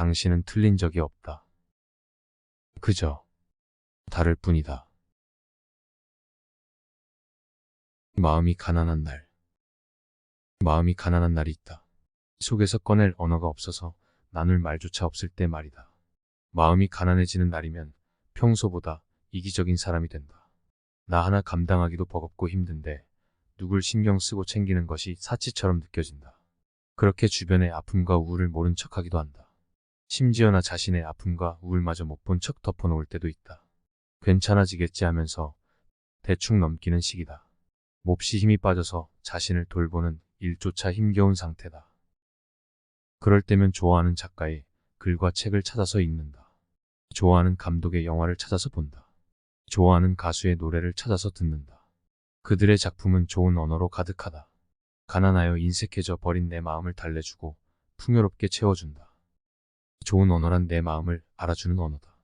당신은 틀린 적이 없다. 그저 다를 뿐이다. 마음이 가난한 날. 마음이 가난한 날이 있다. 속에서 꺼낼 언어가 없어서 나눌 말조차 없을 때 말이다. 마음이 가난해지는 날이면 평소보다 이기적인 사람이 된다. 나 하나 감당하기도 버겁고 힘든데 누굴 신경 쓰고 챙기는 것이 사치처럼 느껴진다. 그렇게 주변의 아픔과 우울을 모른 척하기도 한다. 심지어 나 자신의 아픔과 우울마저 못 본 척 덮어놓을 때도 있다. 괜찮아지겠지 하면서 대충 넘기는 시기다. 몹시 힘이 빠져서 자신을 돌보는 일조차 힘겨운 상태다. 그럴 때면 좋아하는 작가의 글과 책을 찾아서 읽는다. 좋아하는 감독의 영화를 찾아서 본다. 좋아하는 가수의 노래를 찾아서 듣는다. 그들의 작품은 좋은 언어로 가득하다. 가난하여 인색해져 버린 내 마음을 달래주고 풍요롭게 채워준다. 좋은 언어란 내 마음을 알아주는 언어다.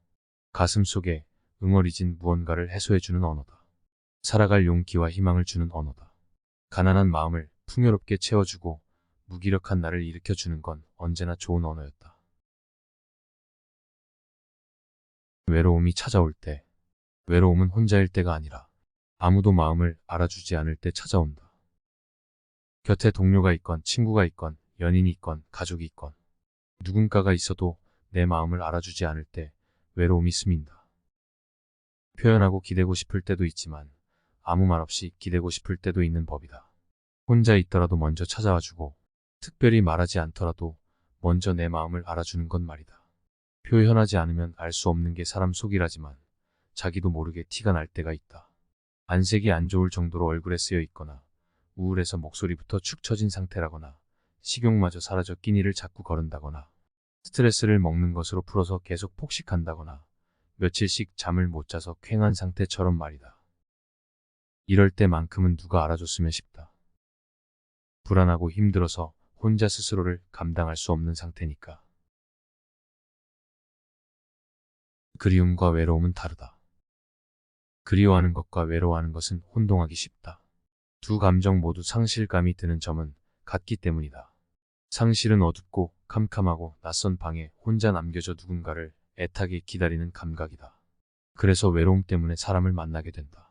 가슴 속에 응어리진 무언가를 해소해주는 언어다. 살아갈 용기와 희망을 주는 언어다. 가난한 마음을 풍요롭게 채워주고 무기력한 나를 일으켜주는 건 언제나 좋은 언어였다. 외로움이 찾아올 때, 외로움은 혼자일 때가 아니라 아무도 마음을 알아주지 않을 때 찾아온다. 곁에 동료가 있건 친구가 있건 연인이 있건 가족이 있건 누군가가 있어도 내 마음을 알아주지 않을 때 외로움이 스민다. 표현하고 기대고 싶을 때도 있지만 아무 말 없이 기대고 싶을 때도 있는 법이다. 혼자 있더라도 먼저 찾아와주고 특별히 말하지 않더라도 먼저 내 마음을 알아주는 건 말이다. 표현하지 않으면 알 수 없는 게 사람 속이라지만 자기도 모르게 티가 날 때가 있다. 안색이 안 좋을 정도로 얼굴에 쓰여 있거나 우울해서 목소리부터 축 처진 상태라거나 식욕마저 사라져 끼니를 자꾸 거른다거나 스트레스를 먹는 것으로 풀어서 계속 폭식한다거나 며칠씩 잠을 못 자서 퀭한 상태처럼 말이다. 이럴 때만큼은 누가 알아줬으면 싶다. 불안하고 힘들어서 혼자 스스로를 감당할 수 없는 상태니까. 그리움과 외로움은 다르다. 그리워하는 것과 외로워하는 것은 혼동하기 쉽다. 두 감정 모두 상실감이 드는 점은 같기 때문이다. 상실은 어둡고 캄캄하고 낯선 방에 혼자 남겨져 누군가를 애타게 기다리는 감각이다. 그래서 외로움 때문에 사람을 만나게 된다.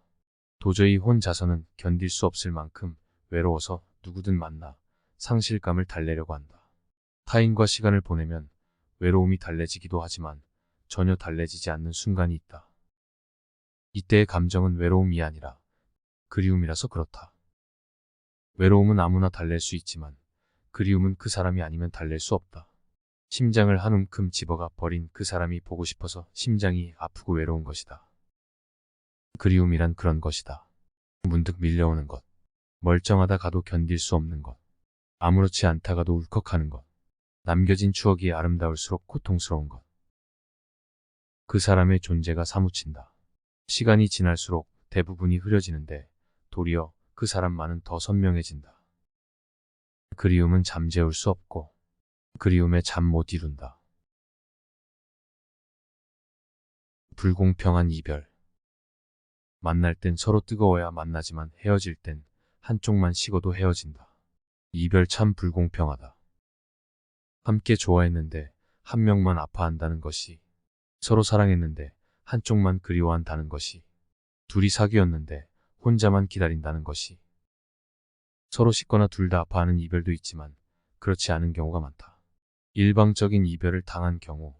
도저히 혼자서는 견딜 수 없을 만큼 외로워서 누구든 만나 상실감을 달래려고 한다. 타인과 시간을 보내면 외로움이 달래지기도 하지만 전혀 달래지지 않는 순간이 있다. 이때의 감정은 외로움이 아니라 그리움이라서 그렇다. 외로움은 아무나 달랠 수 있지만 그리움은 그 사람이 아니면 달랠 수 없다. 심장을 한 움큼 집어가 버린 그 사람이 보고 싶어서 심장이 아프고 외로운 것이다. 그리움이란 그런 것이다. 문득 밀려오는 것, 멀쩡하다 가도 견딜 수 없는 것, 아무렇지 않다가도 울컥하는 것, 남겨진 추억이 아름다울수록 고통스러운 것. 그 사람의 존재가 사무친다. 시간이 지날수록 대부분이 흐려지는데 도리어 그 사람만은 더 선명해진다. 그리움은 잠재울 수 없고 그리움에 잠 못 이룬다. 불공평한 이별. 만날 땐 서로 뜨거워야 만나지만 헤어질 땐 한쪽만 식어도 헤어진다. 이별 참 불공평하다. 함께 좋아했는데 한 명만 아파한다는 것이, 서로 사랑했는데 한쪽만 그리워한다는 것이, 둘이 사귀었는데 혼자만 기다린다는 것이, 서로 식거나 둘 다 아파하는 이별도 있지만 그렇지 않은 경우가 많다. 일방적인 이별을 당한 경우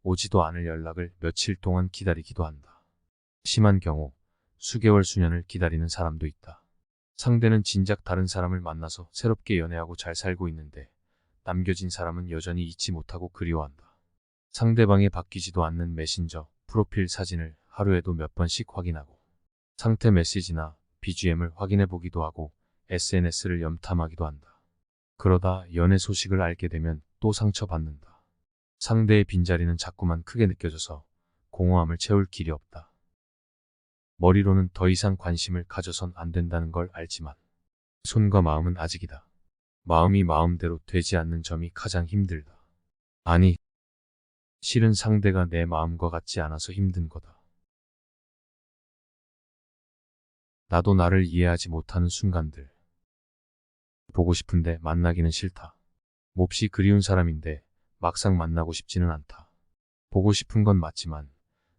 오지도 않을 연락을 며칠 동안 기다리기도 한다. 심한 경우 수개월 수년을 기다리는 사람도 있다. 상대는 진작 다른 사람을 만나서 새롭게 연애하고 잘 살고 있는데 남겨진 사람은 여전히 잊지 못하고 그리워한다. 상대방이 바뀌지도 않는 메신저 프로필 사진을 하루에도 몇 번씩 확인하고 상태 메시지나 BGM을 확인해 보기도 하고 SNS를 염탐하기도 한다. 그러다 연애 소식을 알게 되면 또 상처받는다. 상대의 빈자리는 자꾸만 크게 느껴져서 공허함을 채울 길이 없다. 머리로는 더 이상 관심을 가져선 안 된다는 걸 알지만 손과 마음은 아직이다. 마음이 마음대로 되지 않는 점이 가장 힘들다. 아니, 실은 상대가 내 마음과 같지 않아서 힘든 거다. 나도 나를 이해하지 못하는 순간들. 보고 싶은데 만나기는 싫다. 몹시 그리운 사람인데 막상 만나고 싶지는 않다. 보고 싶은 건 맞지만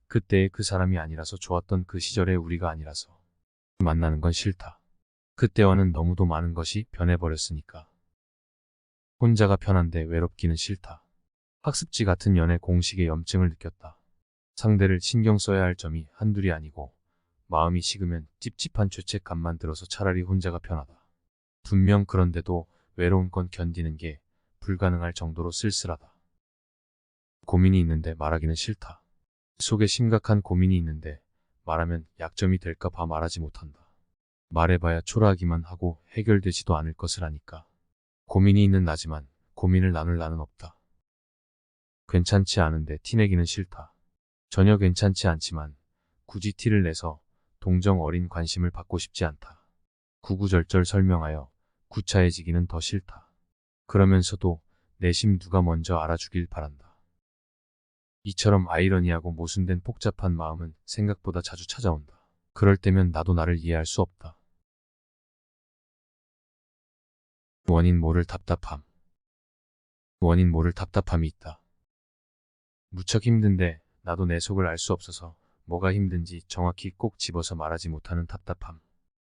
그때의 그 사람이 아니라서 좋았던 그 시절의 우리가 아니라서 만나는 건 싫다. 그때와는 너무도 많은 것이 변해버렸으니까. 혼자가 편한데 외롭기는 싫다. 학습지 같은 연애 공식의 염증을 느꼈다. 상대를 신경 써야 할 점이 한둘이 아니고 마음이 식으면 찝찝한 죄책감만 들어서 차라리 혼자가 편하다. 분명 그런데도 외로운 건 견디는 게 불가능할 정도로 쓸쓸하다. 고민이 있는데 말하기는 싫다. 속에 심각한 고민이 있는데 말하면 약점이 될까 봐 말하지 못한다. 말해봐야 초라하기만 하고 해결되지도 않을 것을 아니까. 고민이 있는 나지만 고민을 나눌 나는 없다. 괜찮지 않은데 티내기는 싫다. 전혀 괜찮지 않지만 굳이 티를 내서 동정 어린 관심을 받고 싶지 않다. 구구절절 설명하여 구차해지기는 더 싫다. 그러면서도 내심 누가 먼저 알아주길 바란다. 이처럼 아이러니하고 모순된 복잡한 마음은 생각보다 자주 찾아온다. 그럴 때면 나도 나를 이해할 수 없다. 원인 모를 답답함. 원인 모를 답답함이 있다. 무척 힘든데 나도 내 속을 알 수 없어서 뭐가 힘든지 정확히 꼭 집어서 말하지 못하는 답답함.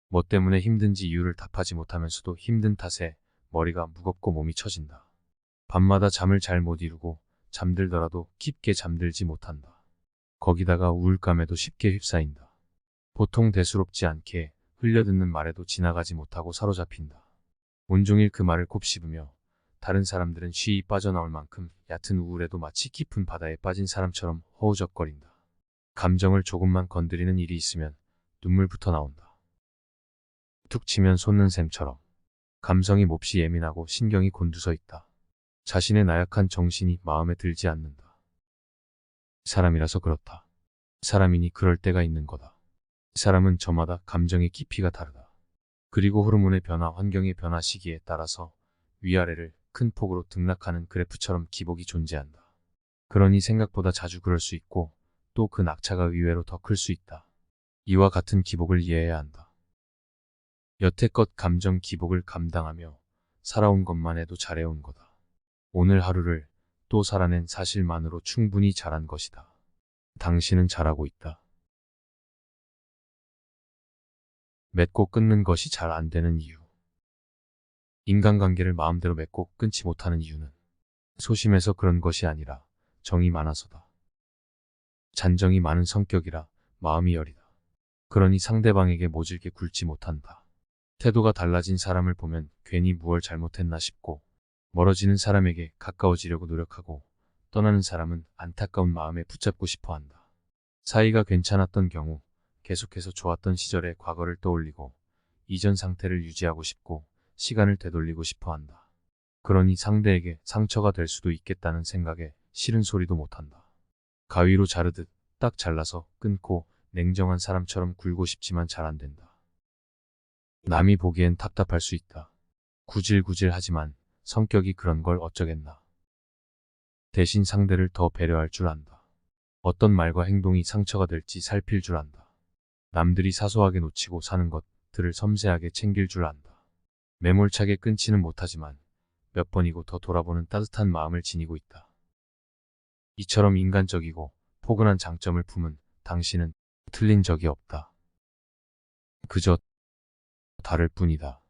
뭐 때문에 힘든지 이유를 답하지 못하면서도 힘든 탓에 머리가 무겁고 몸이 처진다. 밤마다 잠을 잘 못 이루고 잠들더라도 깊게 잠들지 못한다. 거기다가 우울감에도 쉽게 휩싸인다. 보통 대수롭지 않게 흘려듣는 말에도 지나가지 못하고 사로잡힌다. 온종일 그 말을 곱씹으며 다른 사람들은 쉬이 빠져나올 만큼 얕은 우울에도 마치 깊은 바다에 빠진 사람처럼 허우적거린다. 감정을 조금만 건드리는 일이 있으면 눈물부터 나온다. 툭 치면 솟는 샘처럼. 감성이 몹시 예민하고 신경이 곤두서 있다. 자신의 나약한 정신이 마음에 들지 않는다. 사람이라서 그렇다. 사람이니 그럴 때가 있는 거다. 사람은 저마다 감정의 깊이가 다르다. 그리고 호르몬의 변화, 환경의 변화 시기에 따라서 위아래를 큰 폭으로 등락하는 그래프처럼 기복이 존재한다. 그러니 생각보다 자주 그럴 수 있고 또 그 낙차가 의외로 더 클 수 있다. 이와 같은 기복을 이해해야 한다. 여태껏 감정 기복을 감당하며 살아온 것만 해도 잘해온 거다. 오늘 하루를 또 살아낸 사실만으로 충분히 잘한 것이다. 당신은 잘하고 있다. 맺고 끊는 것이 잘 안 되는 이유. 인간관계를 마음대로 맺고 끊지 못하는 이유는 소심해서 그런 것이 아니라 정이 많아서다. 잔정이 많은 성격이라 마음이 여리다. 그러니 상대방에게 모질게 굴지 못한다. 태도가 달라진 사람을 보면 괜히 무얼 잘못했나 싶고 멀어지는 사람에게 가까워지려고 노력하고 떠나는 사람은 안타까운 마음에 붙잡고 싶어 한다. 사이가 괜찮았던 경우 계속해서 좋았던 시절의 과거를 떠올리고 이전 상태를 유지하고 싶고 시간을 되돌리고 싶어 한다. 그러니 상대에게 상처가 될 수도 있겠다는 생각에 싫은 소리도 못한다. 가위로 자르듯 딱 잘라서 끊고 냉정한 사람처럼 굴고 싶지만 잘 안 된다. 남이 보기엔 답답할 수 있다. 구질구질하지만 성격이 그런 걸 어쩌겠나. 대신 상대를 더 배려할 줄 안다. 어떤 말과 행동이 상처가 될지 살필 줄 안다. 남들이 사소하게 놓치고 사는 것들을 섬세하게 챙길 줄 안다. 매몰차게 끊지는 못하지만 몇 번이고 더 돌아보는 따뜻한 마음을 지니고 있다. 이처럼 인간적이고 포근한 장점을 품은 당신은 틀린 적이 없다. 그저 다를 뿐이다.